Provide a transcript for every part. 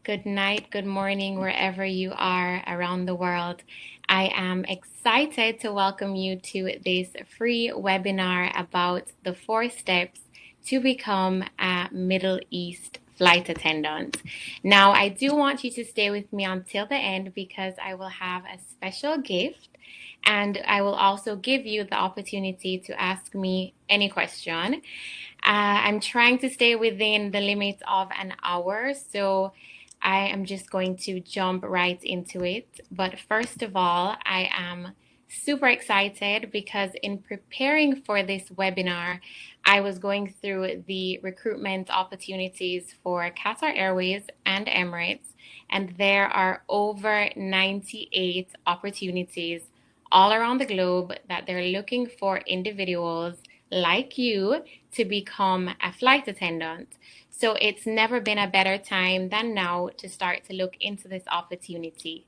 Good night, good morning, wherever you are around the world. I am excited to welcome you to this free webinar about the 4 steps to become a Middle East flight attendant. Now, I do want you to stay with me until the end because I will have a special gift and I will also give you the opportunity to ask me any question. I'm trying to stay within the limits of an hour, so I am just going to jump right into it. But first of all, I am super excited because in preparing for this webinar, I was going through the recruitment opportunities for Qatar Airways and Emirates, and there are over 98 opportunities all around the globe that they're looking for individuals like you to become a flight attendant. So it's never been a better time than now to start to look into this opportunity.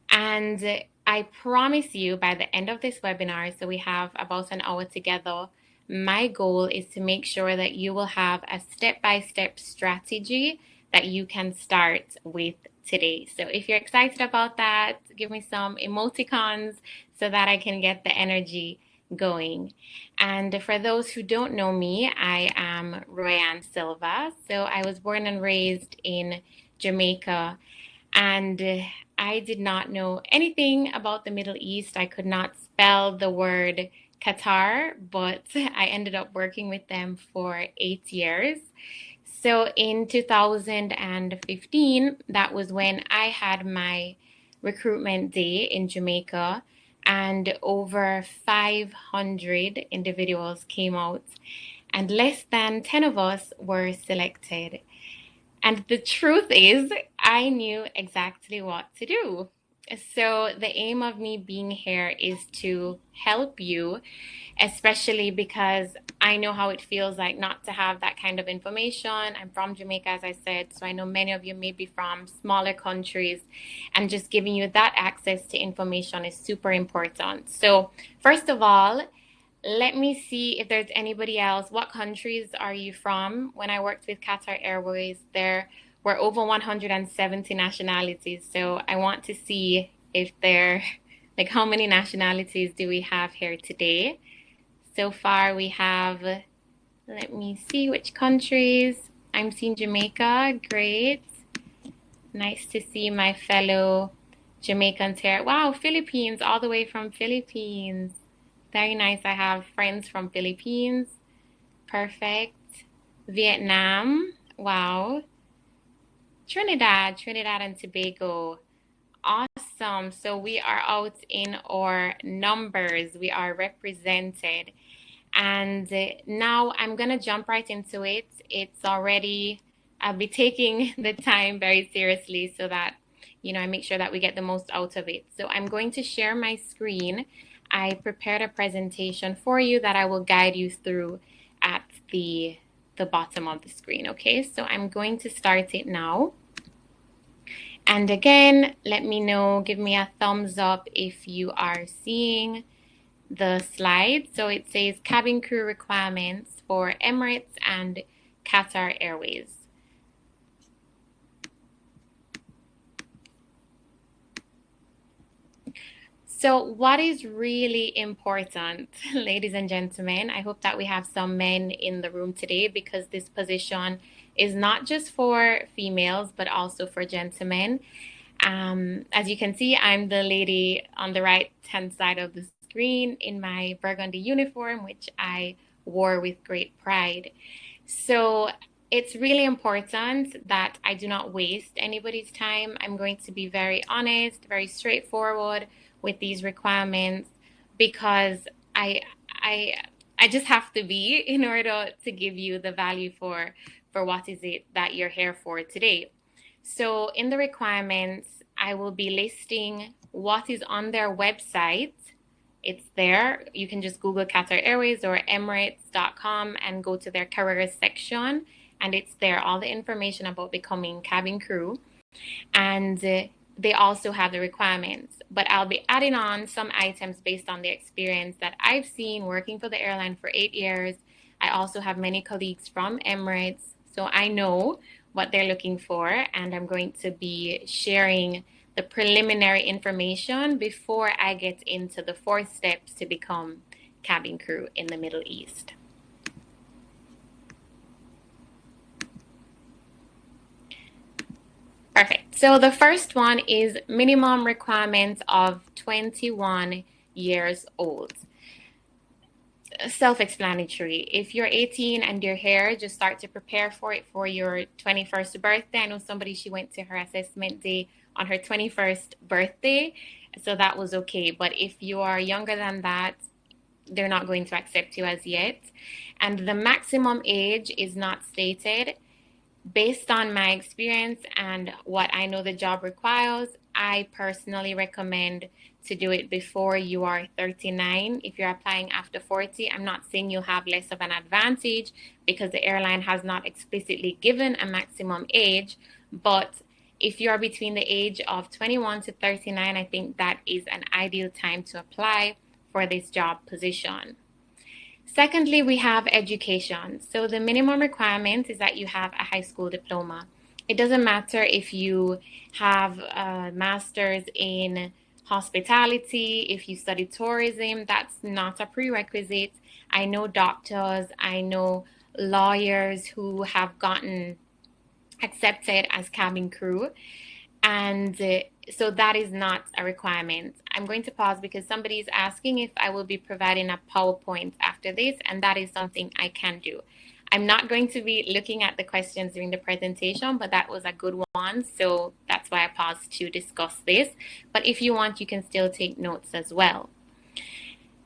And I promise you by the end of this webinar, so we have about an hour together, my goal is to make sure that you will have a step-by-step strategy that you can start with today. So if you're excited about that, give me some emoticons so that I can get the energy going. And for those who don't know me, I am Royanne DeSilva. So I was born and raised in Jamaica, and I did not know anything about the Middle East. I could not spell the word Qatar, but I ended up working with them for 8 years. So in 2015, that was when I had my recruitment day in Jamaica, and over 500 individuals came out, and less than 10 of us were selected. And the truth is, I knew exactly what to do. So the aim of me being here is to help you, especially because I know how it feels like not to have that kind of information. I'm from Jamaica, as I said, so I know many of you may be from smaller countries, and just giving you that access to information is super important. So first of all, let me see if there's anybody else. What countries are you from? When I worked with Qatar Airways, there were over 170 nationalities. So I want to see if there, like, how many nationalities do we have here today? So far we have, let me see which countries. I'm seeing Jamaica, great. Nice to see my fellow Jamaicans here. Wow, Philippines, all the way from Philippines. Very nice. I have friends from Philippines. Perfect. Vietnam. Wow. Trinidad and Tobago. Awesome. So we are out in our numbers. We are represented. And now I'm going to jump right into it. It's already, I'll be taking the time very seriously so that, I make sure that we get the most out of it. So I'm going to share my screen. I prepared a presentation for you that I will guide you through at the bottom of the screen. Okay, so I'm going to start it now. And again, let me know, give me a thumbs up if you are seeing the slide. So it says cabin crew requirements for Emirates and Qatar Airways. So what is really important, ladies and gentlemen, I hope that we have some men in the room today because this position is not just for females, but also for gentlemen. As you can see, I'm the lady on the right-hand side of the screen in my burgundy uniform, which I wore with great pride. So it's really important that I do not waste anybody's time. I'm going to be very honest, very straightforward with these requirements because I just have to be in order to give you the value for what is it that you're here for today. So in the requirements, I will be listing what is on their website. It's there. You can just Google Qatar Airways or Emirates.com and go to their careers section. And it's there, all the information about becoming cabin crew. And they also have the requirements. But I'll be adding on some items based on the experience that I've seen working for the airline for 8 years. I also have many colleagues from Emirates. So I know what they're looking for, and I'm going to be sharing the preliminary information before I get into the 4 steps to become cabin crew in the Middle East. Perfect. So the first one is minimum requirements of 21 years old. Self-explanatory. If you're 18 and you're here, just start to prepare for it for your 21st birthday. I know somebody, she went to her assessment day on her 21st birthday, so that was okay. But if you are younger than that, they're not going to accept you as yet. And the maximum age is not stated. Based on my experience and what I know the job requires, I personally recommend to do it before you are 39. If you're applying after 40, I'm not saying you'll have less of an advantage because the airline has not explicitly given a maximum age, but if you're between the age of 21 to 39, I think that is an ideal time to apply for this job position. Secondly, we have education. So the minimum requirement is that you have a high school diploma. It doesn't matter if you have a master's in hospitality, if you study tourism, that's not a prerequisite. I know doctors, I know lawyers who have gotten accepted as cabin crew, and so that is not a requirement. I'm going to pause because somebody is asking if I will be providing a PowerPoint after this, and that is something I can do. I'm not going to be looking at the questions during the presentation, but that was a good one, so that's why I paused to discuss this. But if you want, you can still take notes as well.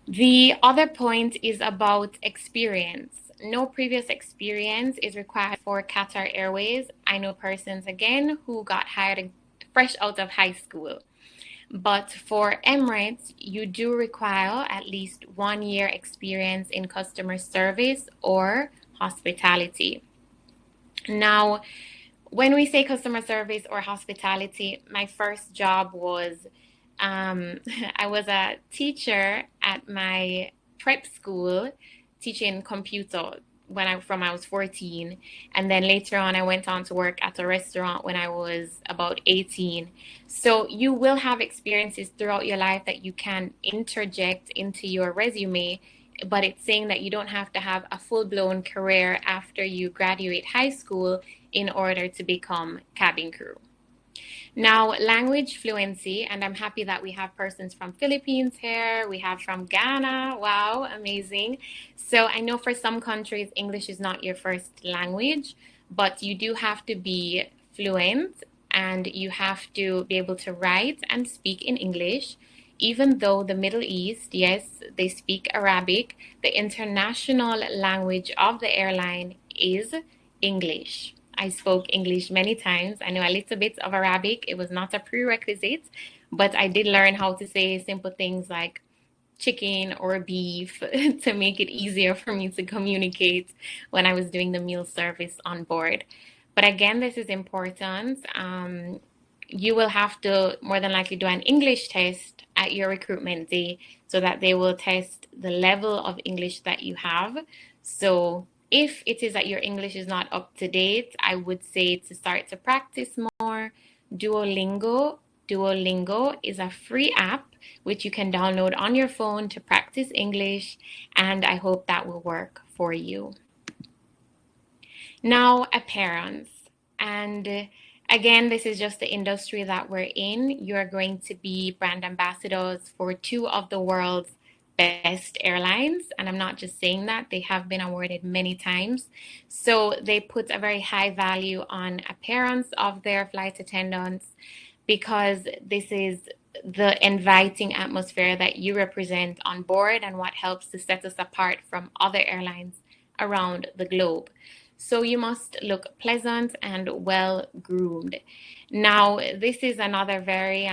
The other point is about experience. No previous experience is required for Qatar Airways. I know persons, again, who got hired fresh out of high school. But for Emirates, you do require at least 1 year experience in customer service or hospitality. Now, when we say customer service or hospitality, my first job was I was a teacher at my prep school teaching computer when I was 14, and then later on I went on to work at a restaurant when I was about 18. So you will have experiences throughout your life that you can interject into your resume, but it's saying that you don't have to have a full-blown career after you graduate high school in order to become cabin crew. Now, language fluency, and I'm happy that we have persons from Philippines here. We have from Ghana. Wow, amazing. So I know for some countries, English is not your first language, but you do have to be fluent and you have to be able to write and speak in English. Even though the Middle East, yes, they speak Arabic, the international language of the airline is English. I spoke English many times. I know a little bit of Arabic. It was not a prerequisite, but I did learn how to say simple things like chicken or beef to make it easier for me to communicate when I was doing the meal service on board. But again, this is important. You will have to more than likely do an English test at your recruitment day so that they will test the level of English that you have. So if it is that your English is not up to date, I would say to start to practice more. Duolingo is a free app which you can download on your phone to practice English, and I hope that will work for you. Now, appearance. And again, this is just the industry that we're in. You're going to be brand ambassadors for 2 of the world's best airlines, and I'm not just saying that, they have been awarded many times. So they put a very high value on appearance of their flight attendants because this is the inviting atmosphere that you represent on board and what helps to set us apart from other airlines around the globe. So you must look pleasant and well groomed. Now, this is another very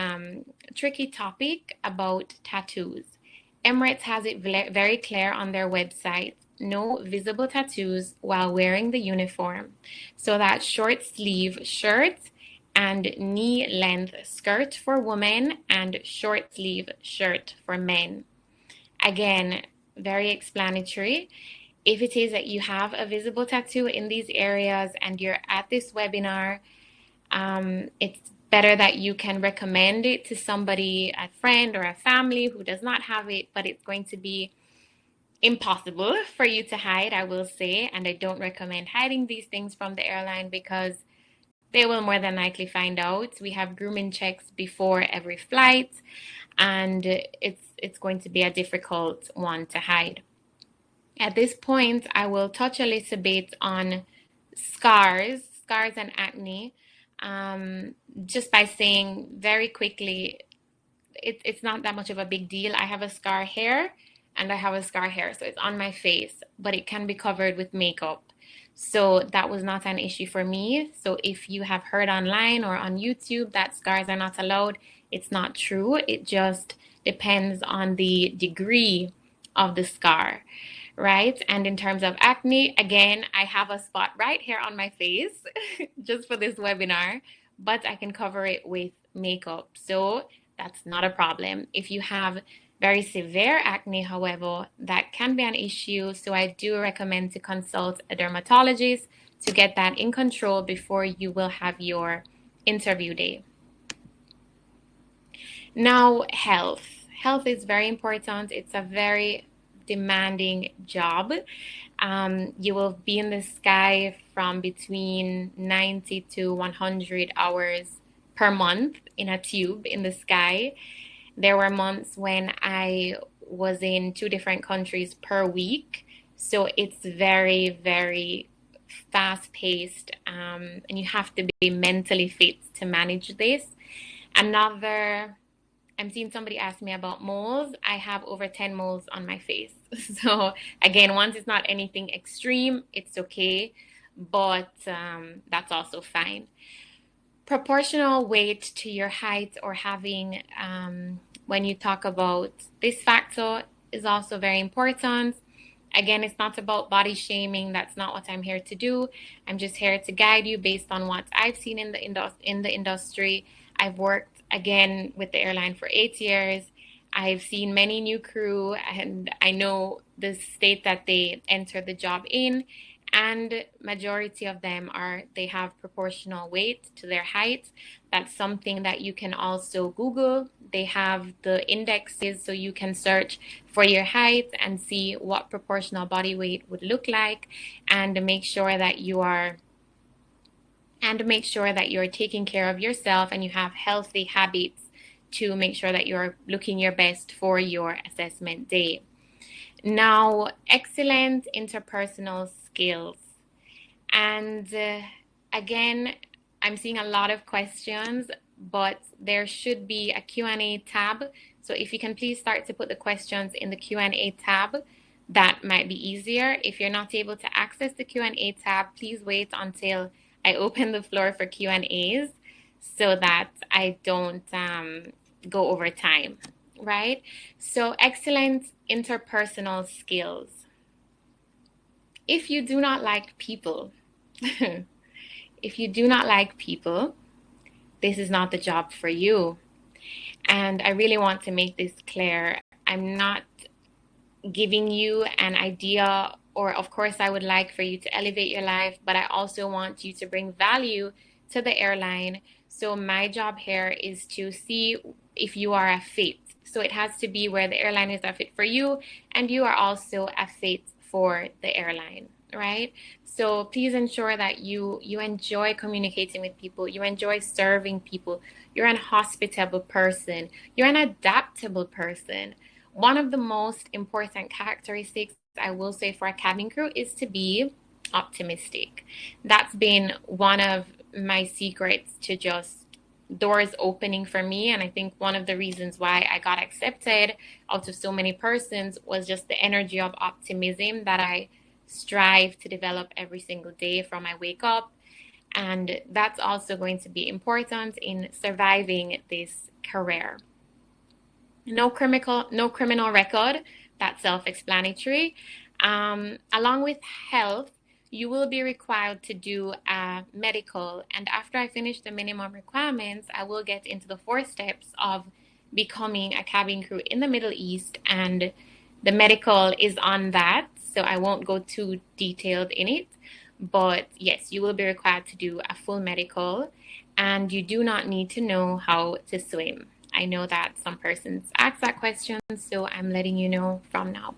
tricky topic about tattoos. Emirates has it very clear on their website, no visible tattoos while wearing the uniform. So that short sleeve shirt and knee length skirt for women and short sleeve shirt for men. Again, very explanatory. If it is that you have a visible tattoo in these areas and you're at this webinar, it's better that you can recommend it to somebody, a friend or a family who does not have it, but it's going to be impossible for you to hide, I will say. And I don't recommend hiding these things from the airline because they will more than likely find out. We have grooming checks before every flight, and it's going to be a difficult one to hide. At this point, I will touch a little bit on scars and acne, just by saying very quickly, it's not that much of a big deal. I have a scar here and I have a scar here, so it's on my face, but it can be covered with makeup. So that was not an issue for me. So if you have heard online or on YouTube that scars are not allowed, it's not true. It just depends on the degree of the scar, right? And in terms of acne, again, I have a spot right here on my face just for this webinar, but I can cover it with makeup. So that's not a problem. If you have very severe acne, however, that can be an issue. So I do recommend to consult a dermatologist to get that in control before you will have your interview day. Now, health. Health is very important. It's a very demanding job. You will be in the sky from between 90 to 100 hours per month in a tube in the sky. There were months when I was in 2 different countries per week. So it's very, very fast paced, and you have to be mentally fit to manage this. I'm seeing somebody ask me about moles. I have over 10 moles on my face. So again, once it's not anything extreme, it's okay, but that's also fine. Proportional weight to your height or having, when you talk about this factor, is also very important. Again, it's not about body shaming. That's not what I'm here to do. I'm just here to guide you based on what I've seen in the industry. I've worked, again, with the airline for 8 years. I've seen many new crew, and I know the state that they enter the job in. And majority of them they have proportional weight to their height. That's something that you can also Google. They have the indexes, so you can search for your height and see what proportional body weight would look like, and make sure that you are taking care of yourself and you have healthy habits to make sure that you're looking your best for your assessment day. Now, excellent interpersonal skills. And again, I'm seeing a lot of questions, but there should be a Q&A tab. So if you can please start to put the questions in the Q&A tab, that might be easier. If you're not able to access the Q&A tab, please wait until I open the floor for Q&As so that I don't go over time, right? So excellent interpersonal skills. If you do not like people, this is not the job for you. And I really want to make this clear. I'm not giving you an idea, or of course I would like for you to elevate your life, but I also want you to bring value to the airline. So my job here is to see if you are a fit. So it has to be where the airline is a fit for you and you are also a fit for the airline, right? So please ensure that you enjoy communicating with people, you enjoy serving people, you're an hospitable person, you're an adaptable person. One of the most important characteristics, I will say, for a cabin crew is to be optimistic. That's been one of my secrets to just doors opening for me. And I think one of the reasons why I got accepted out of so many persons was just the energy of optimism that I strive to develop every single day from I wake up. And that's also going to be important in surviving this career. No criminal record, that's self-explanatory. Along with health, you will be required to do a medical. And after I finish the minimum requirements, I will get into the 4 steps of becoming a cabin crew in the Middle East. And the medical is on that. so I won't go too detailed in it. But yes, you will be required to do a full medical, and you do not need to know how to swim. I know that some persons ask that question, so I'm letting you know from now.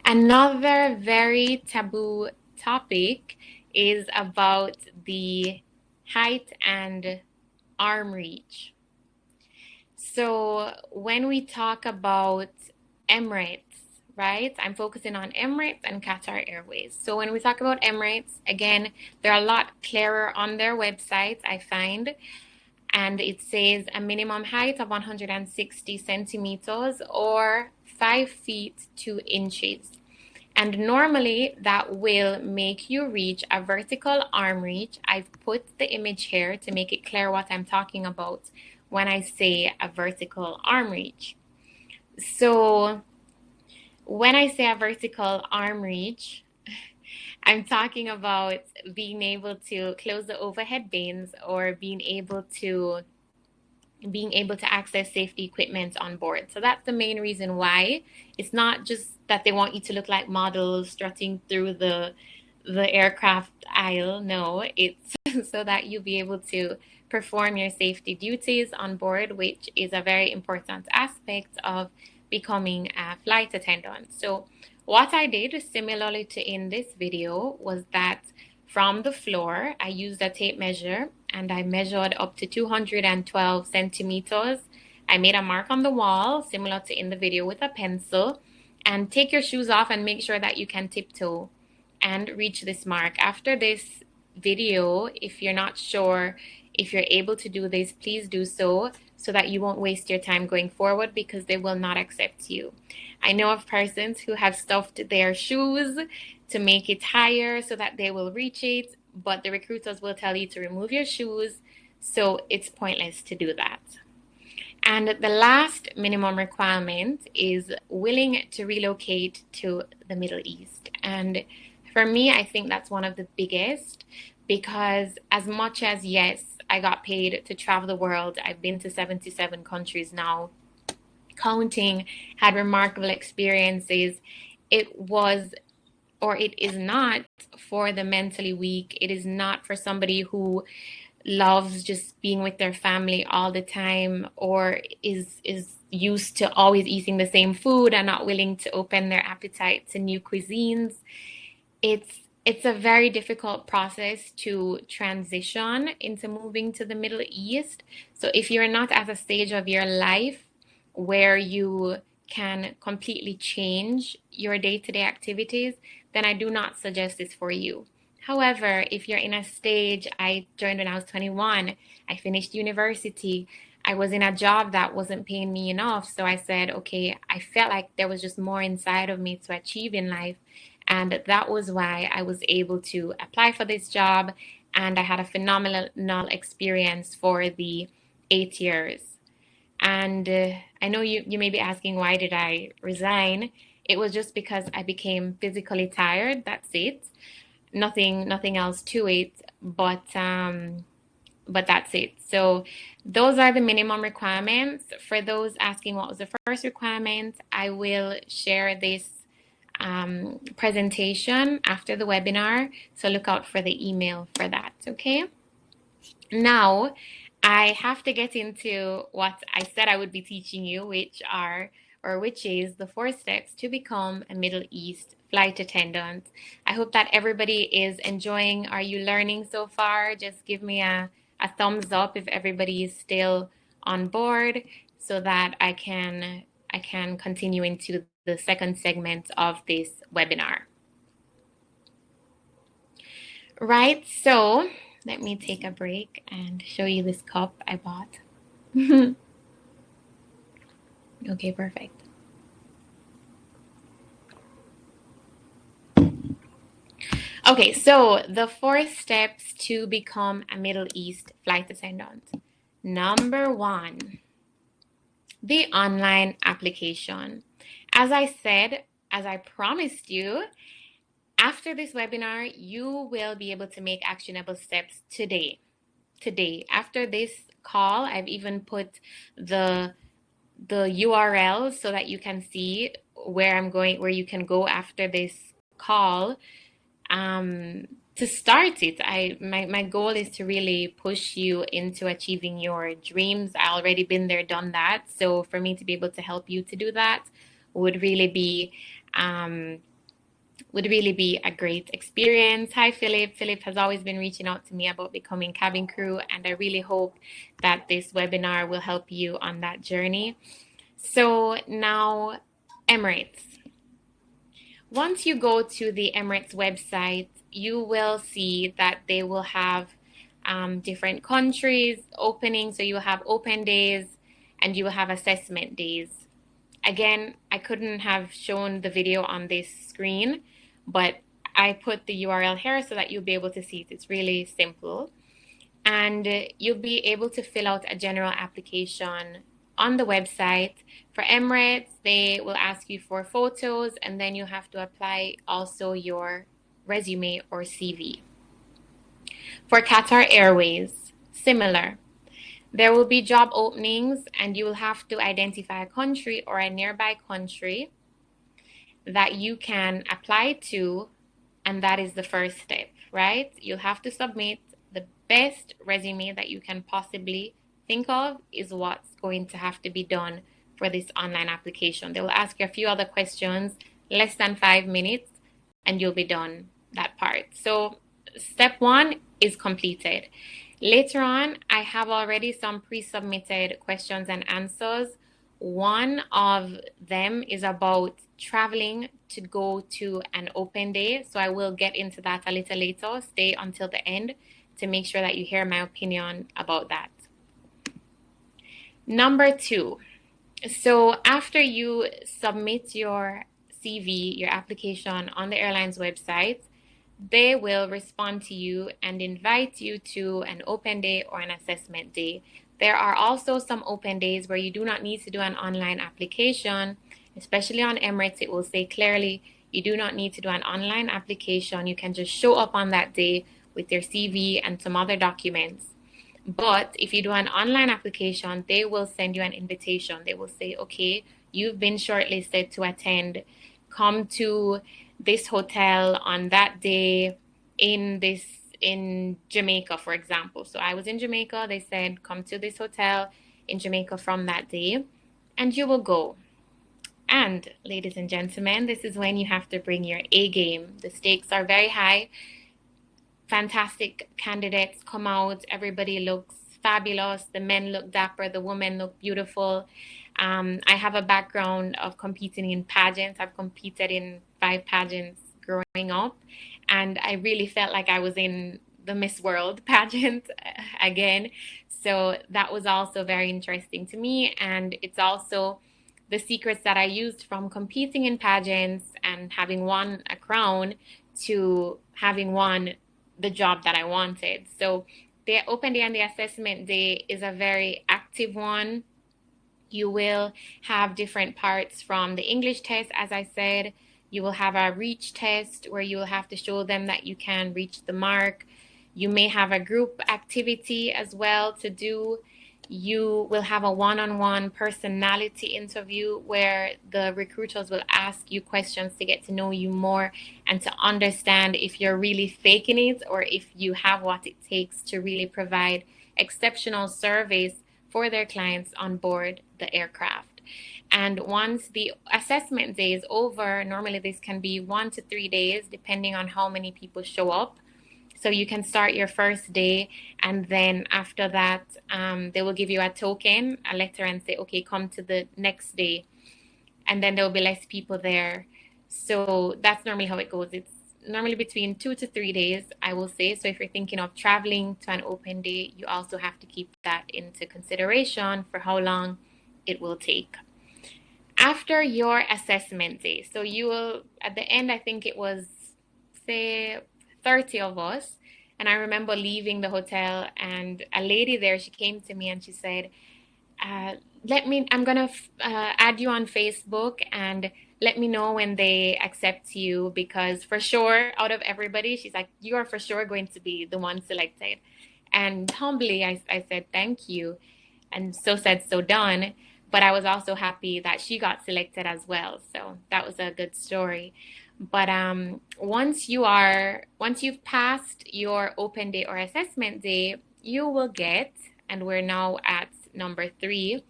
Another very taboo topic is about the height and arm reach. So when we talk about Emirates, right? I'm focusing on Emirates and Qatar Airways. So when we talk about Emirates, again, they're a lot clearer on their website, I find. And it says a minimum height of 160 centimeters or 5 feet 2 inches. And normally that will make you reach a vertical arm reach. I've put the image here to make it clear what I'm talking about when I say a vertical arm reach. So when I say a vertical arm reach, I'm talking about being able to close the overhead bins or being able to access safety equipment on board. So that's the main reason why. It's not just that they want you to look like models strutting through the aircraft aisle. No, it's so that you'll be able to perform your safety duties on board, which is a very important aspect of becoming a flight attendant. So what I did, similarly to in this video, was that from the floor, I used a tape measure and I measured up to 212 centimeters. I made a mark on the wall, similar to in the video, with a pencil. And take your shoes off and make sure that you can tiptoe and reach this mark. After this video, if you're not sure if you're able to do this, please do so that you won't waste your time going forward, because they will not accept you. I know of persons who have stuffed their shoes to make it higher so that they will reach it, but the recruiters will tell you to remove your shoes, so it's pointless to do that. And the last minimum requirement is willing to relocate to the Middle East. And for me, I think that's one of the biggest, because as much as, yes, I got paid to travel the world, I've been to 77 countries now, counting, had remarkable experiences, it was, or it is not for the mentally weak. It is not for somebody who loves just being with their family all the time, or is used to always eating the same food and not willing to open their appetite to new cuisines. It's a very difficult process to transition into moving to the Middle East. So if you're not at a stage of your life where you can completely change your day-to-day activities, then I do not suggest this for you. However, if you're in a stage, I joined when I was 21, I finished university, I was in a job that wasn't paying me enough. So I said, okay, I felt like there was just more inside of me to achieve in life. And that was why I was able to apply for this job. And I had a phenomenal experience for the 8 years. And I know you may be asking, why did I resign? It was just because I became physically tired. That's it. Nothing else to it. But that's it. So those are the minimum requirements. For those asking what was the first requirement, I will share this presentation after the webinar. So look out for the email for that. Okay. Now I have to get into what I said I would be teaching you, which is the 4 steps to become a Middle East flight attendant. I hope that everybody is enjoying. Are you learning so far? Just give me a thumbs up if everybody is still on board, so that I can continue into the second segment of this webinar. Right, so let me take a break and show you this cup I bought. Okay, perfect. Okay, so the 4 steps to become a Middle East flight attendant. Number 1, the online application. As I said, as I promised you, after this webinar, you will be able to make actionable steps today. After this call, I've even put the URL so that you can see where you can go after this call to start it. My goal is to really push you into achieving your dreams. I already been there, done that. So for me to be able to help you to do that would really be um, a great experience. Hi, Philip. Philip has always been reaching out to me about becoming cabin crew, and I really hope that this webinar will help you on that journey. So now, Emirates. Once you go to the Emirates website, you will see that they will have different countries opening. So you will have open days and you will have assessment days. Again, I couldn't have shown the video on this screen, but I put the URL here so that you'll be able to see it. It's really simple. And you'll be able to fill out a general application on the website. For Emirates, they will ask you for photos, and then you have to apply also your resume or CV. For Qatar Airways, similar. There will be job openings, and you will have to identify a country or a nearby country that you can apply to, and that is the first step, right? You'll have to submit the best resume that you can possibly think of is what's going to have to be done for this online application. They will ask you a few other questions, less than 5 minutes, and you'll be done that part. So step 1 is completed. Later on, I have already some pre-submitted questions and answers. One of them is about traveling to go to an open day. So I will get into that a little later. Stay until the end to make sure that you hear my opinion about that. Number 2. So after you submit your CV, your application on the airline's website, they will respond to you and invite you to an open day or an assessment day. There are also some open days where you do not need to do an online application, especially on Emirates. It will say clearly you do not need to do an online application. You can just show up on that day with your CV and some other documents. But if you do an online application, they will send you an invitation. They will say, okay, you've been shortlisted to attend. Come to this hotel on that day in Jamaica, for example. So I was in Jamaica. They said, come to this hotel in Jamaica from that day, and you will go. And ladies and gentlemen, this is when you have to bring your A game. The stakes are very high. Fantastic candidates come out. Everybody looks fabulous. The men look dapper. The women look beautiful. I have a background of competing in pageants. I've competed in 5 pageants growing up, and I really felt like I was in the Miss World pageant again. So that was also very interesting to me, and it's also the secrets that I used from competing in pageants and having won a crown to having won the job that I wanted. So the open day and the assessment day is a very active one. You will have different parts from the English test, as I said. You will have a reach test where you will have to show them that you can reach the mark. You may have a group activity as well to do. You will have a one-on-one personality interview where the recruiters will ask you questions to get to know you more and to understand if you're really faking it or if you have what it takes to really provide exceptional service for their clients on board the aircraft. And once the assessment day is over, normally this can be 1 to 3 days, depending on how many people show up. So you can start your first day, and then after that, they will give you a token, a letter, and say, okay, come to the next day. And then there will be less people there. So that's normally how it goes. It's normally between 2 to 3 days, I will say. So if you're thinking of traveling to an open day, you also have to keep that into consideration for how long it will take. After your assessment day, so you will, at the end, I think it was, say, 30 of us. And I remember leaving the hotel, and a lady there, she came to me and she said, I'm going to add you on Facebook and let me know when they accept you, because for sure, out of everybody, she's like, you are for sure going to be the one selected. And humbly, I said, thank you. And so said, so done. but I was also happy that she got selected as well. So that was a good story. But once you've passed your open day or assessment day, you will get, and we're now at number 3,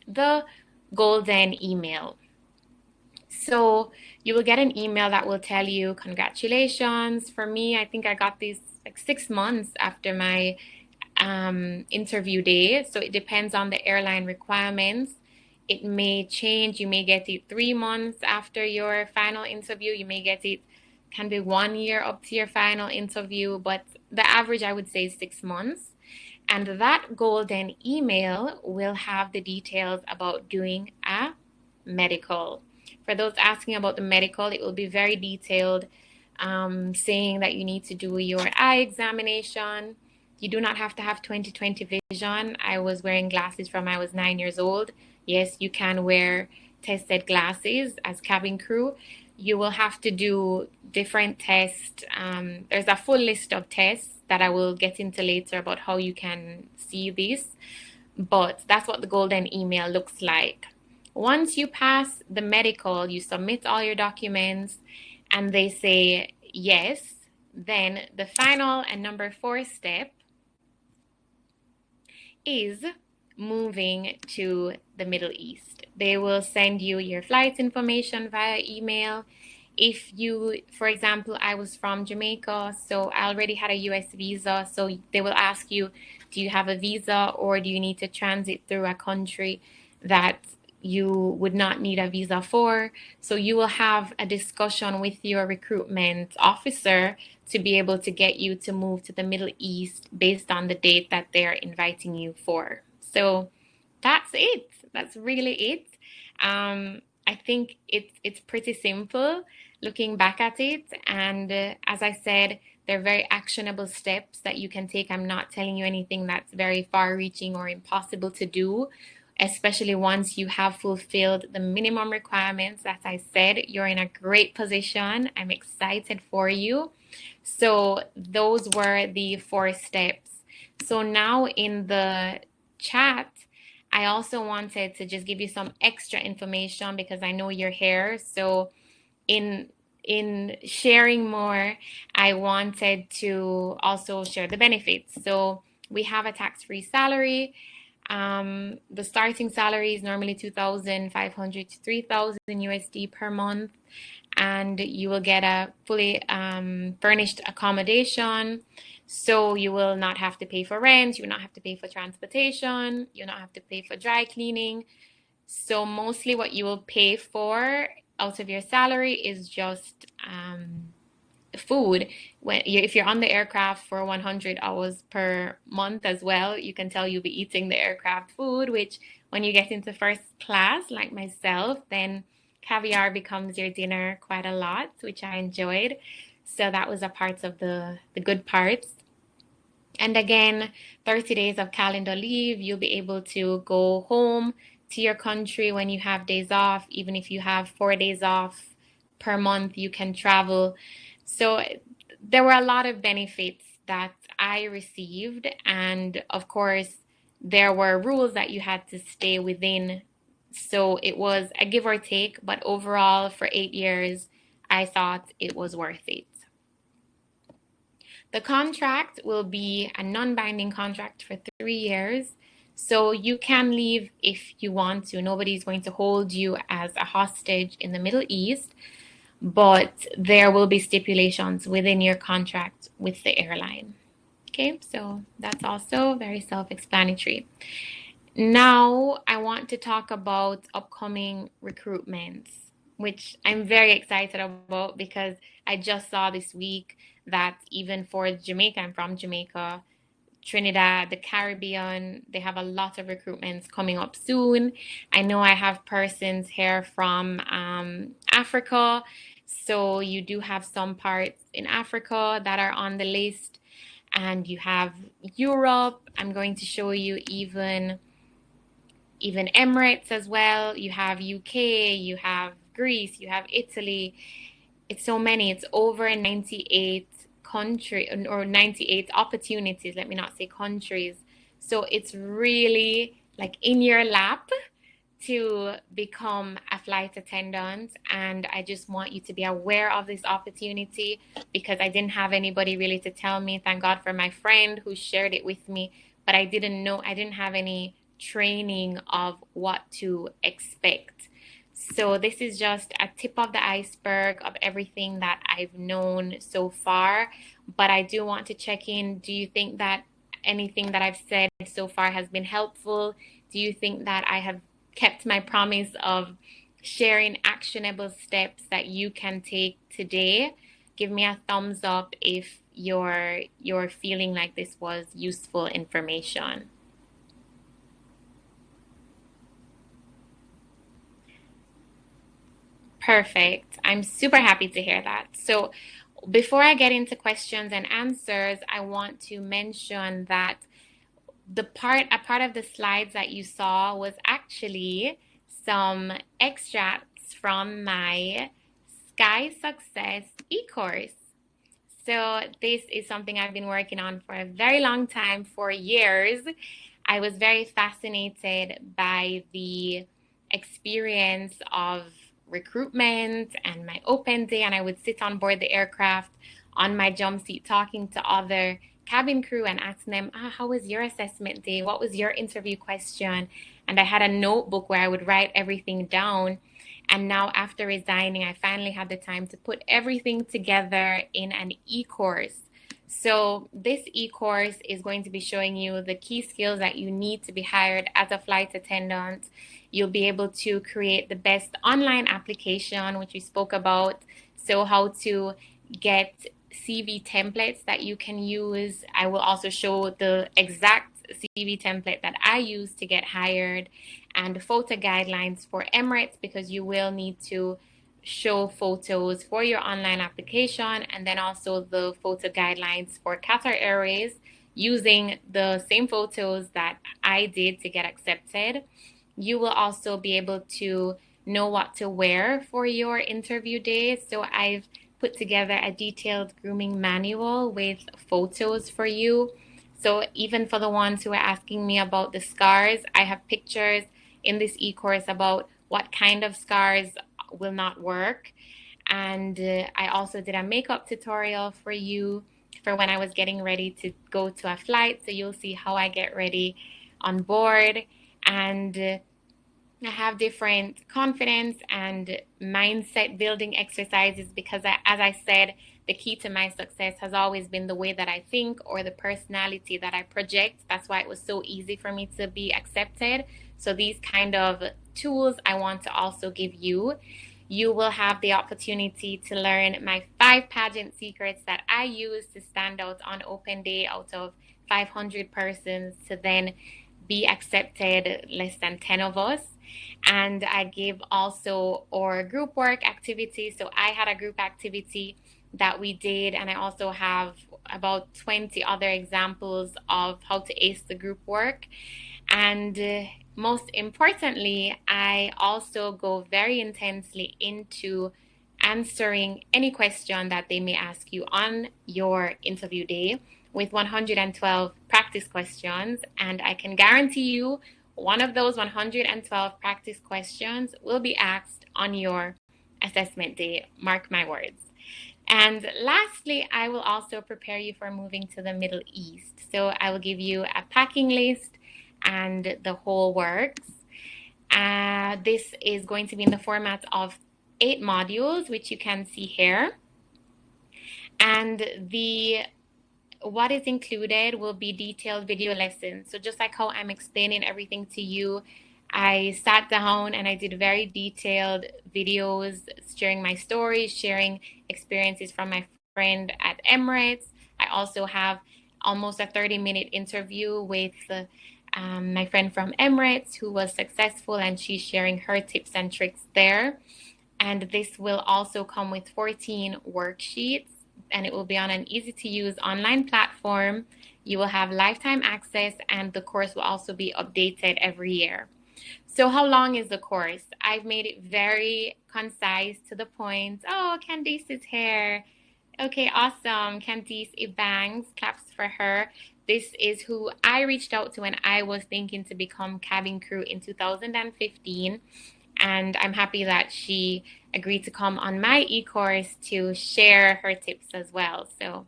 the golden email. So you will get an email that will tell you, congratulations. For me, I think I got these like 6 months after my interview day. So it depends on the airline requirements. It may change. You may get it 3 months after your final interview. You may get it, can be 1 year up to your final interview, but the average I would say is 6 months. And that golden email will have the details about doing a medical. For those asking about the medical, it will be very detailed, saying that you need to do your eye examination. You do not have to have 20/20 vision. I was wearing glasses from I was 9 years old. Yes, you can wear tested glasses as cabin crew. You will have to do different tests. There's a full list of tests that I will get into later about how you can see this. But that's what the golden email looks like. Once you pass the medical, you submit all your documents and they say yes, then the final and number 4 step is moving to the Middle East. They will send you your flight information via email. If you, for example, I was from Jamaica, so I already had a US visa. So they will ask you, do you have a visa or do you need to transit through a country that you would not need a visa for? So you will have a discussion with your recruitment officer to be able to get you to move to the Middle East based on the date that they're inviting you for. So that's it. That's really it. I think it's pretty simple looking back at it. And as I said, they're very actionable steps that you can take. I'm not telling you anything that's very far-reaching or impossible to do, especially once you have fulfilled the minimum requirements. As I said, you're in a great position. I'm excited for you. So those were the 4 steps. So now in the chat, I also wanted to just give you some extra information because I know you're here. So in sharing more, I wanted to also share the benefits. So we have a tax-free salary. The starting salary is normally 2,500 to 3,000 USD per month, and you will get a fully furnished accommodation. So you will not have to pay for rent, you will not have to pay for transportation, you will not have to pay for dry cleaning. So mostly what you will pay for out of your salary is just food. If you're on the aircraft for 100 hours per month as well, you can tell you'll be eating the aircraft food, which when you get into first class, like myself, then caviar becomes your dinner quite a lot, which I enjoyed. So that was a part of the good parts. And again, 30 days of calendar leave, you'll be able to go home to your country when you have days off. Even if you have 4 days off per month, you can travel. So there were a lot of benefits that I received. And of course, there were rules that you had to stay within. So it was a give or take, but overall for 8 years, I thought it was worth it. The contract will be a non-binding contract for 3 years. So you can leave if you want to. Nobody's going to hold you as a hostage in the Middle East, but there will be stipulations within your contract with the airline. Okay, so that's also very self-explanatory. Now I want to talk about upcoming recruitments, which I'm very excited about because I just saw this week that even for Jamaica, I'm from Jamaica, Trinidad, the Caribbean, they have a lot of recruitments coming up soon. I know I have persons here from Africa, so you do have some parts in Africa that are on the list, and you have Europe. I'm going to show you even Emirates as well. You have UK, you have Greece, you have Italy. It's so many. It's over 98 country or 98 opportunities, let me not say countries. So it's really like in your lap. to become a flight attendant, and I just want you to be aware of this opportunity because I didn't have anybody really to tell me. Thank God for my friend who shared it with me, but I didn't have any training of what to expect. So this is just a tip of the iceberg of everything that I've known so far, but I do want to check in. Do you think that anything that I've said so far has been helpful? Do you think that I have kept my promise of sharing actionable steps that you can take today? Give me a thumbs up if you're feeling like this was useful information. Perfect. I'm super happy to hear that. So, before I get into questions and answers, I want to mention that a part of the slides that you saw was actually some extracts from my Sky Success e-course. So this is something I've been working on for a very long time, for years. I was very fascinated by the experience of recruitment and my open day, and I would sit on board the aircraft on my jump seat talking to other cabin crew and asking them, how was your assessment day? What was your interview question? And I had a notebook where I would write everything down. And now, after resigning, I finally had the time to put everything together in an e-course. So this e-course is going to be showing you the key skills that you need to be hired as a flight attendant. You'll be able to create the best online application, which we spoke about. So how to get CV templates that you can use. I will also show the exact CV template that I use to get hired, and photo guidelines for Emirates, because you will need to show photos for your online application, and then also the photo guidelines for Qatar Airways using the same photos that I did to get accepted. You will also be able to know what to wear for your interview day. So I've put together a detailed grooming manual with photos for you. So even for the ones who are asking me about the scars, I have pictures in this e-course about what kind of scars will not work. And I also did a makeup tutorial for you for when I was getting ready to go to a flight. So you'll see how I get ready on board. And I have different confidence and mindset building exercises because, as I said, the key to my success has always been the way that I think or the personality that I project. That's why it was so easy for me to be accepted. So these kind of tools I want to also give you. You will have the opportunity to learn my 5 pageant secrets that I use to stand out on open day out of 500 persons to then be accepted less than 10 of us. And I give also our group work activity. So I had a group activity that we did, and I also have about 20 other examples of how to ace the group work. And most importantly, I also go very intensely into answering any question that they may ask you on your interview day with 112 practice questions. And I can guarantee you one of those 112 practice questions will be asked on your assessment day. Mark my words. And lastly, I will also prepare you for moving to the Middle East. So I will give you a packing list and the whole works. This is going to be in the format of 8 modules, which you can see here. And what is included will be detailed video lessons. So just like how I'm explaining everything to you, I sat down and I did very detailed videos sharing my stories, sharing experiences from my friend at Emirates. I also have almost a 30-minute interview with my friend from Emirates who was successful, and she's sharing her tips and tricks there. And this will also come with 14 worksheets, and it will be on an easy-to-use online platform. You will have lifetime access, and the course will also be updated every year. So how long is the course? I've made it very concise, to the point. Oh, Candice is here. Okay, awesome. Candice, it bangs. Claps for her. This is who I reached out to when I was thinking to become cabin crew in 2015. And I'm happy that she agreed to come on my e-course to share her tips as well. So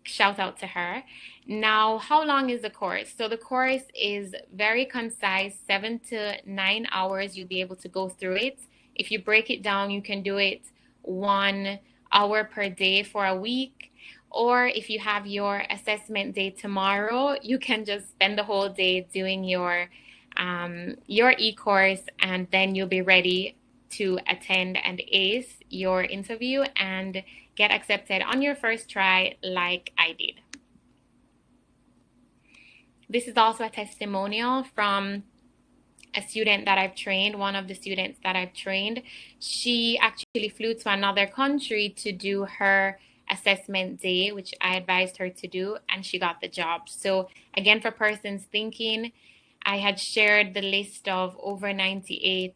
shout out to her. Now, how long is the course? So the course is very concise, 7 to 9 hours. You'll be able to go through it. If you break it down, you can do it 1 hour per day for a week. Or if you have your assessment day tomorrow, you can just spend the whole day doing your e-course, and then you'll be ready to attend and ace your interview and get accepted on your first try like I did. This is also a testimonial from a student that I've trained, one of the students that I've trained. She actually flew to another country to do her assessment day, which I advised her to do, and she got the job. So again, for persons thinking, I had shared the list of over 98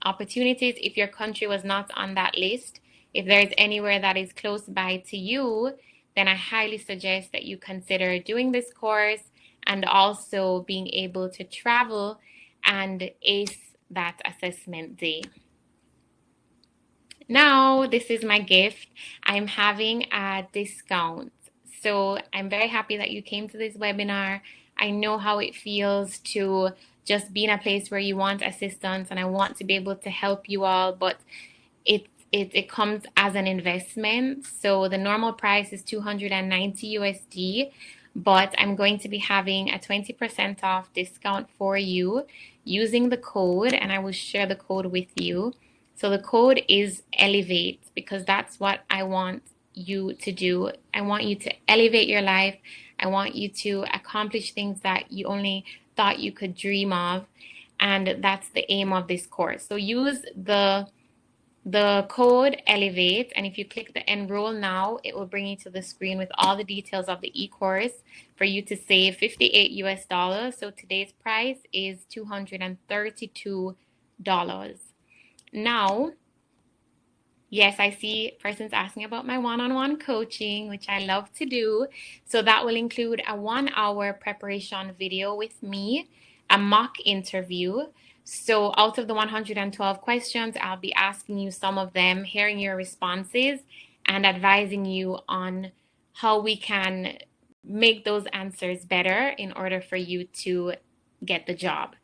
opportunities. If your country was not on that list, if there's anywhere that is close by to you, then I highly suggest that you consider doing this course and also being able to travel and ace that assessment day. Now, this is my gift. I'm having a discount. So I'm very happy that you came to this webinar. I know how it feels to just be in a place where you want assistance, and I want to be able to help you all, but it comes as an investment. So the normal price is 290 USD, but I'm going to be having a 20% off discount for you using the code, and I will share the code with you. So the code is Elevate, because that's what I want you to do. I want you to elevate your life. I want you to accomplish things that you only thought you could dream of. And that's the aim of this course. So use the code Elevate, and if you click the enroll now, it will bring you to the screen with all the details of the e-course for you to save 58 US dollars. So today's price is $232. Now, yes, I see persons asking about my one-on-one coaching, which I love to do. So that will include a 1-hour preparation video with me, a mock interview. So out of the 112 questions, I'll be asking you some of them, hearing your responses, and advising you on how we can make those answers better in order for you to get the job.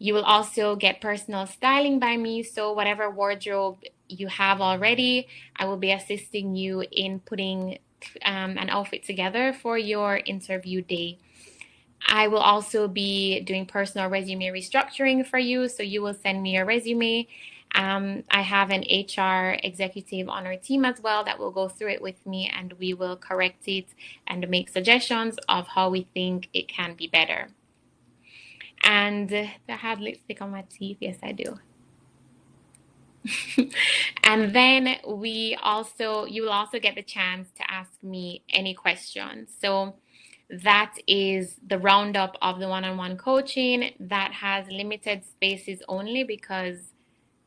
You will also get personal styling by me. So whatever wardrobe you have already, I will be assisting you in putting an outfit together for your interview day. I will also be doing personal resume restructuring for you. So you will send me your resume. I have an HR executive on our team as well that will go through it with me, and we will correct it and make suggestions of how we think it can be better. And I have lipstick on my teeth. Yes, I do. And then you will also get the chance to ask me any questions. So that is the roundup of the one-on-one coaching that has limited spaces only, because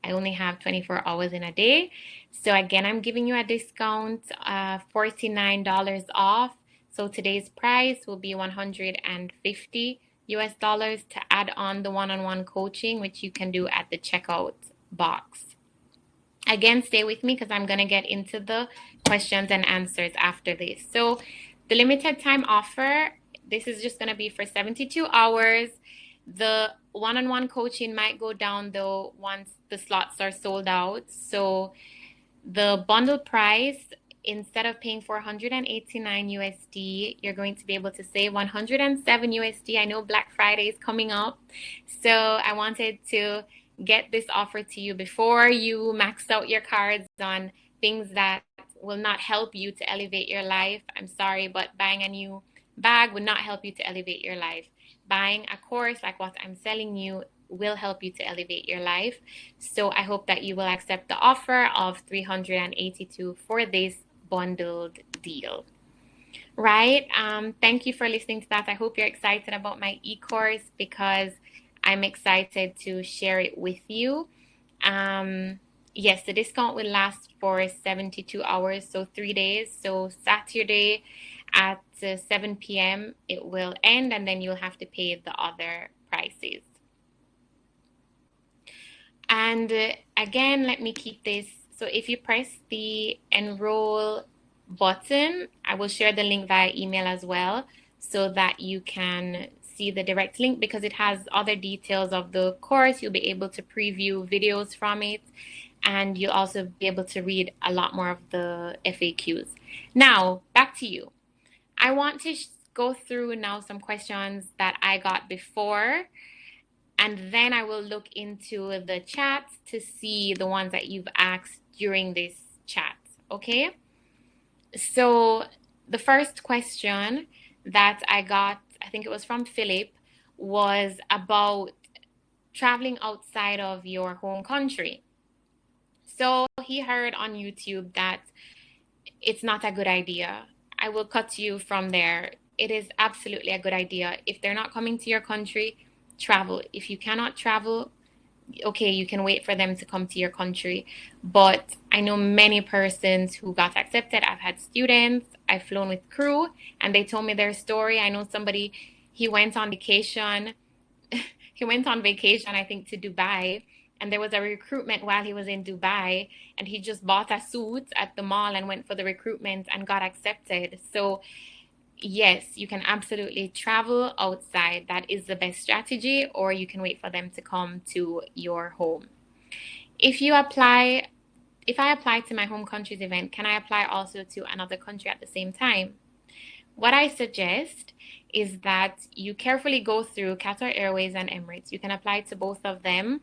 I only have 24 hours in a day. So again, I'm giving you a discount, $49 off. So today's price will be 150 US dollars to add on the one-on-one coaching, which you can do at the checkout box. Again, stay with me because I'm going to get into the questions and answers after this. So the limited time offer, this is just going to be for 72 hours. The one-on-one coaching might go down though once the slots are sold out. So the bundle price, instead of paying 489 USD, you're going to be able to save 107 USD. I know Black Friday is coming up, so I wanted to get this offer to you before you max out your cards on things that will not help you to elevate your life. I'm sorry, but buying a new bag would not help you to elevate your life. Buying a course like what I'm selling you will help you to elevate your life. So I hope that you will accept the offer of $382 for this bundled deal. Right? Thank you for listening to that. I hope you're excited about my e-course, because I'm excited to share it with you. Yes, the discount will last for 72 hours, so 3 days. So Saturday at 7 p.m. it will end, and then you'll have to pay the other prices. And again, let me keep this. So if you press the enroll button, I will share the link via email as well so that you can see the direct link, because it has other details of the course. You'll be able to preview videos from it, and you'll also be able to read a lot more of the FAQs. Now, back to you. I want to go through now some questions that I got before, and then I will look into the chat to see the ones that you've asked during this chat, okay? So the first question that I got, I think it was from Philip, was about traveling outside of your home country. So he heard on YouTube that it's not a good idea. I will cut you from there. It is absolutely a good idea. If they're not coming to your country, travel. If you cannot travel, okay, you can wait for them to come to your country. But I know many persons who got accepted. I've had students, I've flown with crew, and they told me their story. I know somebody, he went on vacation. He went on vacation, I think, to Dubai. And there was a recruitment while he was in Dubai, and he just bought a suit at the mall and went for the recruitment and got accepted. So yes, you can absolutely travel outside. That is the best strategy, or you can wait for them to come to your home. If I apply to my home country's event, can I apply also to another country at the same time? What I suggest is that you carefully go through Qatar Airways and Emirates. You can apply to both of them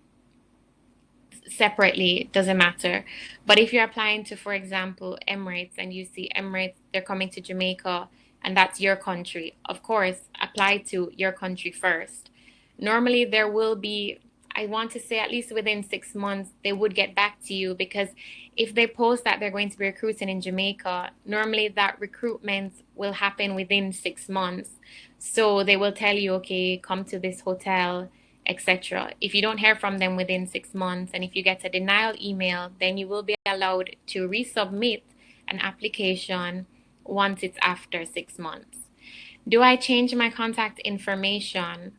separately, doesn't matter. But if you're applying to, for example, Emirates, and you see Emirates, they're coming to Jamaica, and that's your country, of course, apply to your country first. Normally, there will be, I want to say at least within 6 months, they would get back to you, because if they post that they're going to be recruiting in Jamaica, normally that recruitment will happen within 6 months. So they will tell you, okay, come to this hotel, etc. If you don't hear from them within 6 months, and if you get a denial email, then you will be allowed to resubmit an application once it's after 6 months. Do I change my contact information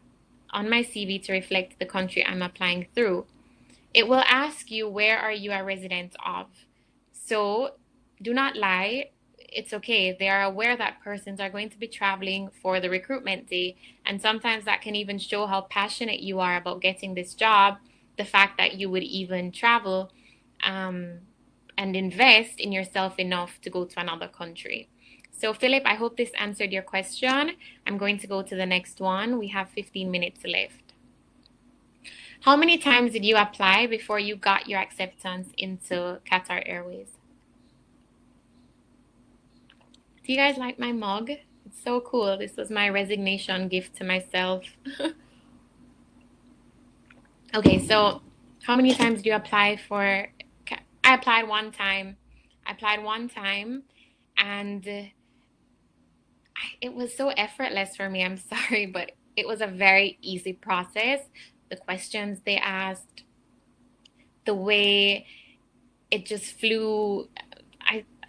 on my CV to reflect the country I'm applying through? It will ask you, where are you a resident of? So do not lie. It's okay. They are aware that persons are going to be traveling for the recruitment day. And sometimes that can even show how passionate you are about getting this job. The fact that you would even travel and invest in yourself enough to go to another country. So Philip, I hope this answered your question. I'm going to go to the next one. We have 15 minutes left. How many times did you apply before you got your acceptance into Qatar Airways? Do you guys like my mug? It's so cool. This was my resignation gift to myself. Okay, so how many times do you apply for? I applied one time. And it was so effortless for me. I'm sorry, but it was a very easy process. The questions they asked, the way it just flew.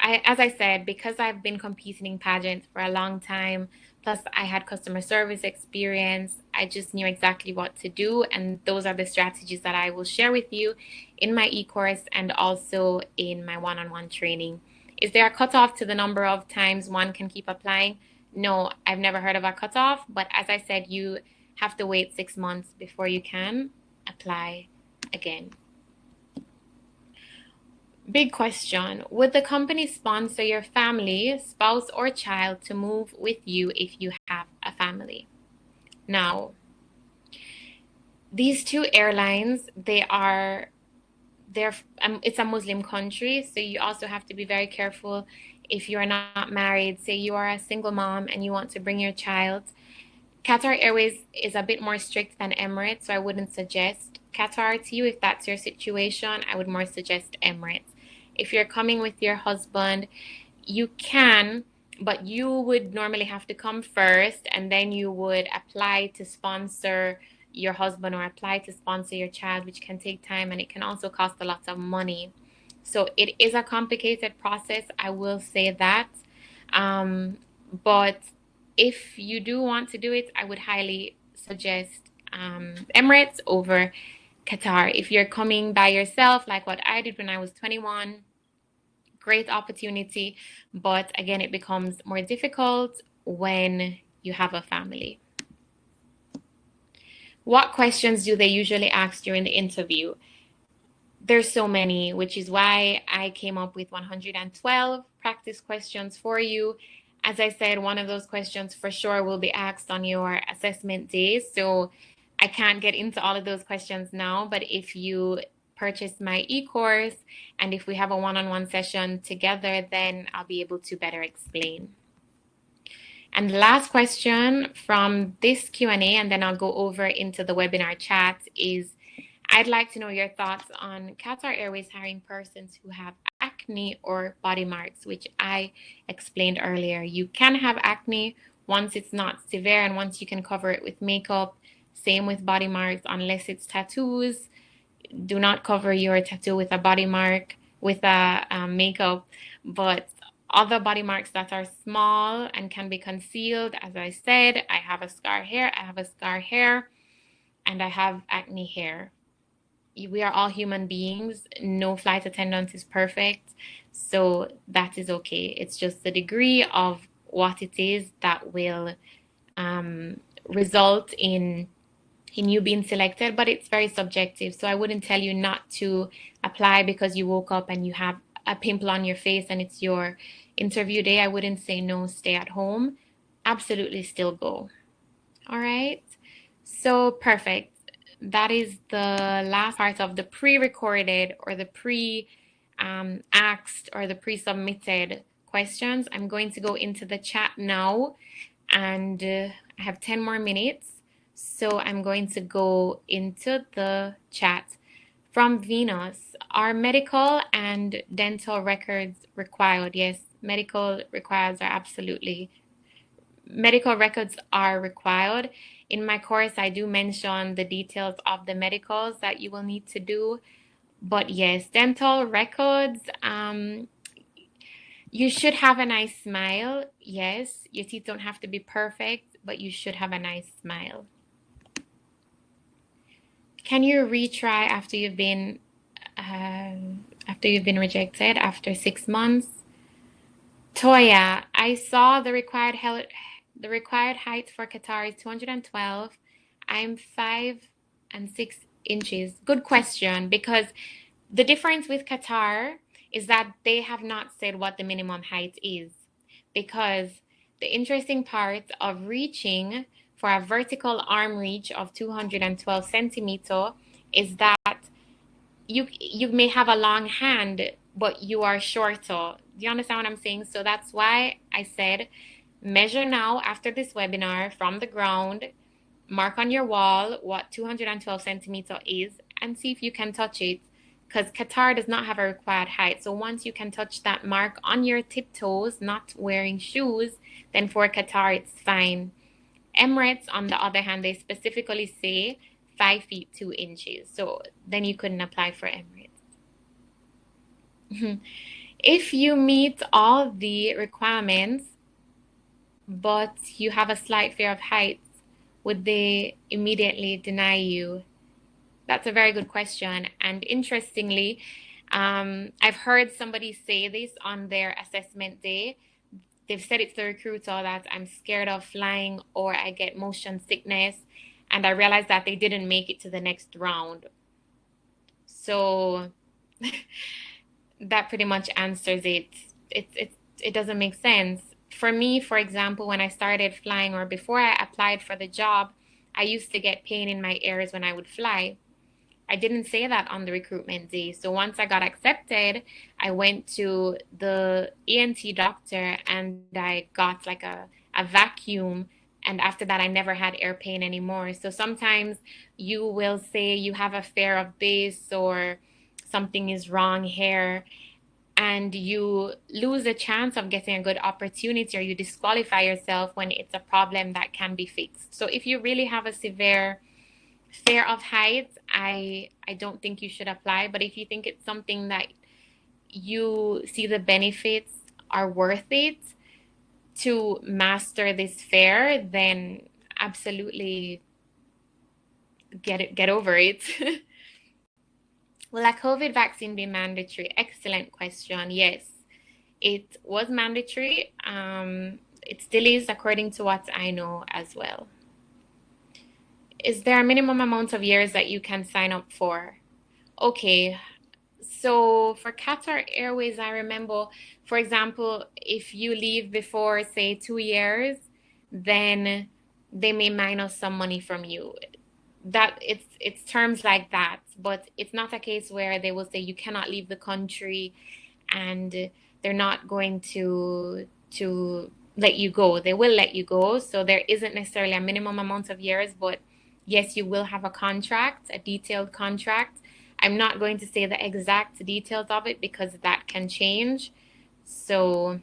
As I said, because I've been competing in pageants for a long time, plus I had customer service experience, I just knew exactly what to do. And those are the strategies that I will share with you in my e-course and also in my one-on-one training. Is there a cutoff to the number of times one can keep applying? No, I've never heard of a cutoff. But as I said, you have to wait 6 months before you can apply again. Big question. Would the company sponsor your family, spouse, or child to move with you if you have a family? Now, these two airlines, it's a Muslim country, so you also have to be very careful if you are not married. Say you are a single mom and you want to bring your child. Qatar Airways is a bit more strict than Emirates, so I wouldn't suggest Qatar to you if that's your situation. I would more suggest Emirates. If you're coming with your husband, you can, but you would normally have to come first, and then you would apply to sponsor your husband or apply to sponsor your child, which can take time, and it can also cost a lot of money. So it is a complicated process, I will say that. But if you do want to do it, I would highly suggest Emirates over Qatar. If you're coming by yourself, like what I did when I was 21, great opportunity. But again, it becomes more difficult when you have a family. What questions do they usually ask during the interview? There's so many, which is why I came up with 112 practice questions for you. As I said, one of those questions for sure will be asked on your assessment day. So I can't get into all of those questions now, but if you purchase my e-course and if we have a one-on-one session together, then I'll be able to better explain. And the last question from this Q&A, and then I'll go over into the webinar chat, is I'd like to know your thoughts on Qatar Airways hiring persons who have acne or body marks, which I explained earlier. You can have acne once it's not severe and once you can cover it with makeup. Same with body marks, unless it's tattoos. Do not cover your tattoo with a body mark, with a makeup. But other body marks that are small and can be concealed, as I said, I have a scar here, and I have acne hair. We are all human beings. No flight attendant is perfect. So that is okay. It's just the degree of what it is that will result in you being selected, but it's very subjective. So I wouldn't tell you not to apply because you woke up and you have a pimple on your face and it's your interview day. I wouldn't say no, stay at home. Absolutely still go. All right. So perfect. That is the last part of the pre-recorded or the pre-asked or the pre-submitted questions. I'm going to go into the chat now, and I have 10 more minutes. So I'm going to go into the chat. From Venus, are medical and dental records required? Yes, medical records are required. In my course, I do mention the details of the medicals that you will need to do. But yes, dental records, you should have a nice smile. Yes, your teeth don't have to be perfect, but you should have a nice smile. Can you retry after you've been rejected after 6 months? Toya, I saw the required height for Qatar is 212. I'm 5 and 6 inches. Good question, because the difference with Qatar is that they have not said what the minimum height is. Because the interesting part of reaching for a vertical arm reach of 212 centimeter is that you may have a long hand, but you are shorter. Do you understand what I'm saying? So that's why I said measure now after this webinar from the ground, mark on your wall what 212 centimeter is, and see if you can touch it, because Qatar does not have a required height. So once you can touch that mark on your tiptoes, not wearing shoes, then for Qatar it's fine. Emirates, on the other hand, they specifically say 5 feet 2 inches. So then you couldn't apply for Emirates. If you meet all the requirements, but you have a slight fear of heights, would they immediately deny you? That's a very good question. And interestingly, I've heard somebody say this on their assessment day. They've said it's the recruiter that I'm scared of flying or I get motion sickness. And I realized that they didn't make it to the next round. So that pretty much answers it. It doesn't make sense. For me, for example, when I started flying or before I applied for the job, I used to get pain in my ears when I would fly. I didn't say that on the recruitment day. So once I got accepted, I went to the ENT doctor and I got like a vacuum. And after that, I never had ear pain anymore. So sometimes you will say you have a fear of this or something is wrong here, and you lose a chance of getting a good opportunity, or you disqualify yourself when it's a problem that can be fixed. So if you really have a severe fear of heights, I don't think you should apply. But if you think it's something that you see the benefits are worth it, to master this fear, then absolutely get over it. Will a COVID vaccine be mandatory? Excellent question. Yes, it was mandatory. It still is, according to what I know as well. Is there a minimum amount of years that you can sign up for? Okay, so for Qatar Airways, I remember, for example, if you leave before, say, 2 years, then they may minus some money from you. That it's terms like that, but it's not a case where they will say you cannot leave the country and they're not going to let you go. They will let you go. So there isn't necessarily a minimum amount of years, but yes, you will have a contract, a detailed contract. I'm not going to say the exact details of it because that can change. So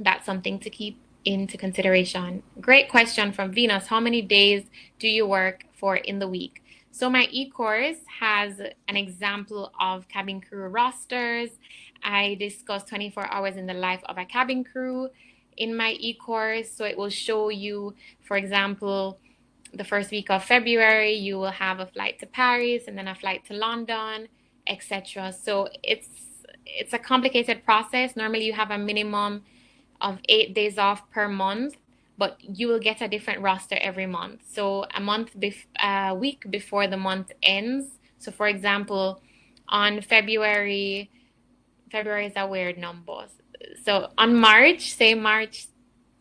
that's something to keep into consideration. Great question from Venus. How many days do you work for in the week? So my e-course has an example of cabin crew rosters. I discuss 24 hours in the life of a cabin crew in my e-course. So it will show you, for example, the first week of February, you will have a flight to Paris and then a flight to London, etc. So it's a complicated process. Normally you have a minimum of 8 days off per month, but you will get a different roster every month. So a week before the month ends. So for example, on February is a weird number. So on March, say March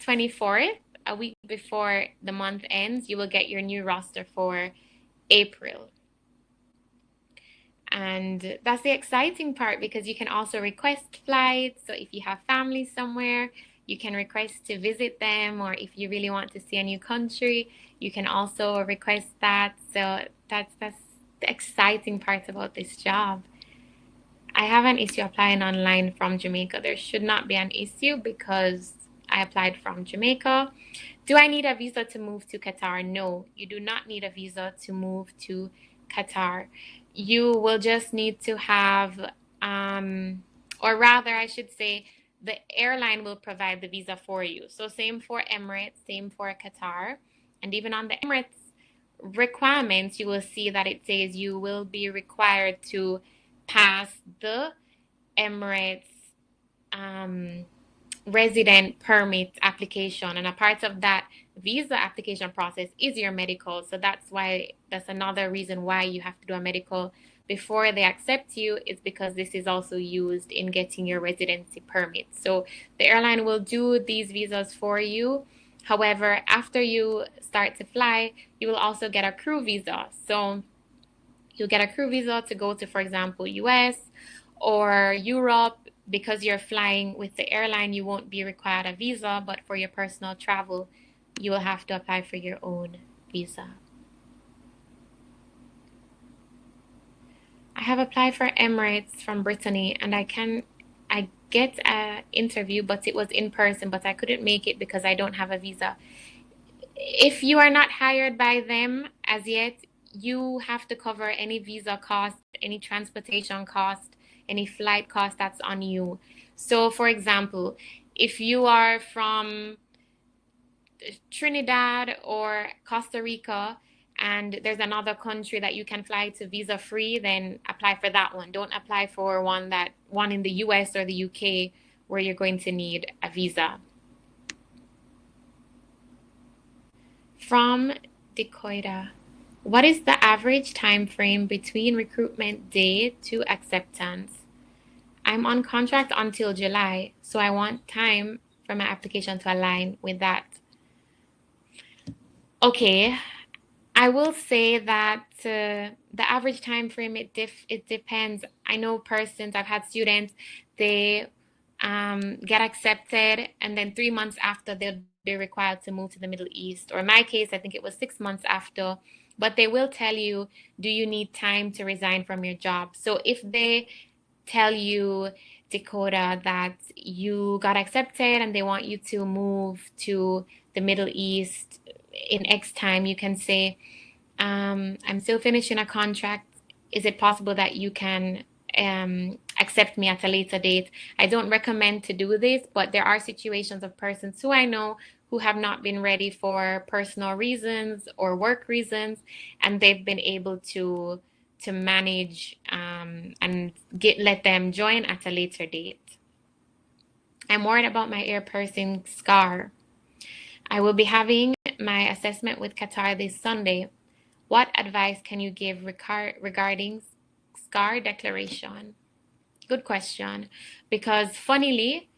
24th, a week before the month ends, you will get your new roster for April. And that's the exciting part because you can also request flights. So if you have family somewhere, you can request to visit them, or if you really want to see a new country, you can also request that. So that's the exciting part about this job. I have an issue applying online from Jamaica. There should not be an issue because I applied from Jamaica. Do I need a visa to move to Qatar? No, you do not need a visa to move to Qatar. You will just need to have, or rather, I should say, the airline will provide the visa for you. So same for Emirates, same for Qatar. And even on the Emirates requirements, you will see that it says you will be required to pass the Emirates resident permit application, and a part of that visa application process is your medical. So that's another reason why you have to do a medical before they accept you, is because this is also used in getting your residency permit. So the airline will do these visas for you. However, after you start to fly, you will also get a crew visa. So you'll get a crew visa to go to, for example, US or Europe. Because you're flying with the airline, you won't be required a visa, but for your personal travel, you will have to apply for your own visa. I have applied for Emirates from Brittany, and I get an interview, but it was in person, but I couldn't make it because I don't have a visa. If you are not hired by them as yet, you have to cover any visa cost, any transportation cost, any flight cost. That's on you. So for example, if you are from Trinidad or Costa Rica and there's another country that you can fly to visa free, then apply for that one. Don't apply for one in the US or the UK where you're going to need a visa. From Decoida, what is the average time frame between recruitment day to acceptance? I'm on contract until July, so I want time for my application to align with that. Okay, I will say that the average time frame, it depends. I know persons, I've had students, they get accepted, and then 3 months after they'll be required to move to the Middle East. Or in my case, I think it was 6 months after. But they will tell you, do you need time to resign from your job? So if they tell you, Dakota, that you got accepted and they want you to move to the Middle East in X time, you can say, I'm still finishing a contract. Is it possible that you can accept me at a later date. I don't recommend to do this, but there are situations of persons who I know who have not been ready for personal reasons or work reasons, and they've been able to manage and let them join at a later date. I'm worried about my ear piercing scar. I will be having my assessment with Qatar this Sunday. What advice can you give regarding scar declaration? Good question. Because funnily,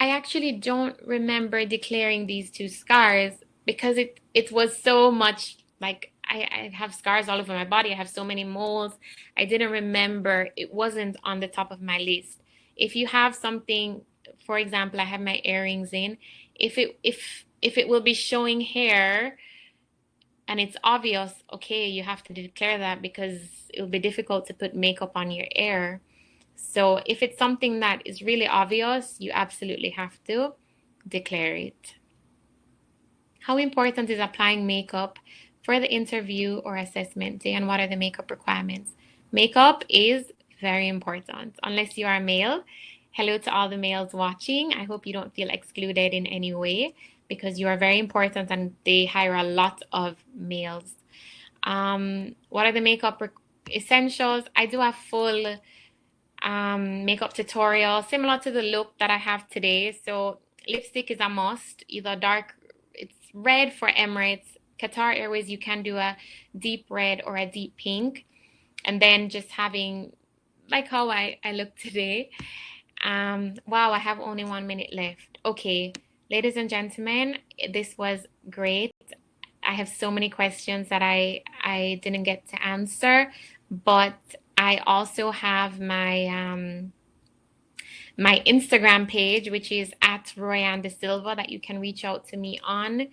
I actually don't remember declaring these two scars because it was so much like I have scars all over my body. I have so many moles. I didn't remember. It wasn't on the top of my list. If you have something, for example, I have my earrings in. If it will be showing hair and it's obvious, okay, you have to declare that because it will be difficult to put makeup on your ear. So if it's something that is really obvious, you absolutely have to declare it. How important is applying makeup for the interview or assessment day, and what are the makeup requirements? Makeup is very important, unless you are a male. Hello to all the males watching. I hope you don't feel excluded in any way because you are very important and they hire a lot of males. What are the makeup essentials? I do a full makeup tutorial similar to the look that I have today. So lipstick is a must, either dark, it's red for Emirates. Qatar Airways, you can do a deep red or a deep pink. And then just having, like how I look today. Wow, I have only 1 minute left. Okay, ladies and gentlemen, this was great. I have so many questions that I didn't get to answer, but I also have my my Instagram page, which is at Royanne DeSilva, that you can reach out to me on.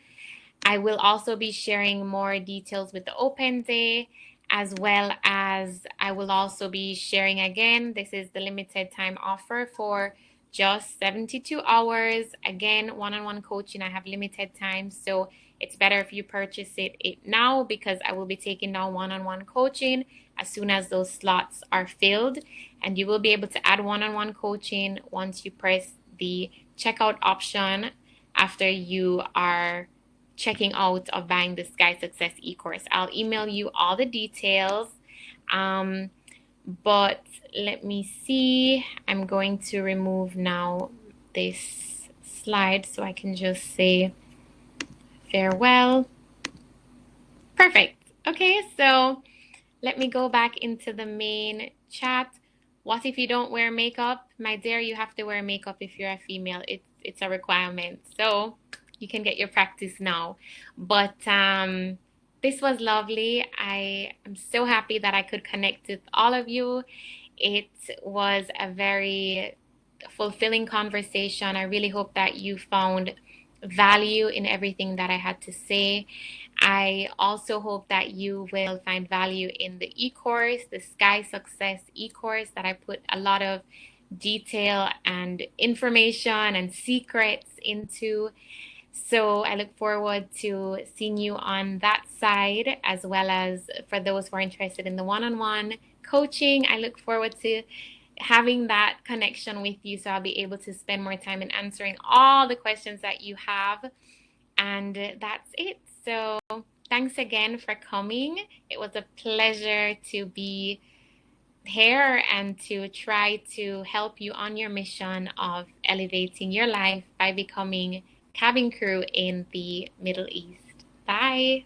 I will also be sharing more details with the open day, as well as I will also be sharing again. This is the limited time offer for just 72 hours. Again, one-on-one coaching. I have limited time, so it's better if you purchase it now because I will be taking down one-on-one coaching as soon as those slots are filled. And you will be able to add one-on-one coaching once you press the checkout option after you are checking out of buying the Sky Success e-course. I'll email you all the details. But let me see. I'm going to remove now this slide so I can just say farewell. Perfect. Okay, so let me go back into the main chat. What if you don't wear makeup? My dear, you have to wear makeup if you're a female. It's a requirement. So you can get your practice now. But this was lovely. I am so happy that I could connect with all of you. It was a very fulfilling conversation. I really hope that you found value in everything that I had to say. I also hope that you will find value in the e-course, the Sky Success e-course, that I put a lot of detail and information and secrets into. So I look forward to seeing you on that side, as well as for those who are interested in the one-on-one coaching. I look forward to having that connection with you, so I'll be able to spend more time in answering all the questions that you have. And that's it. So thanks again for coming. It was a pleasure to be here and to try to help you on your mission of elevating your life by becoming cabin crew in the Middle East. Bye.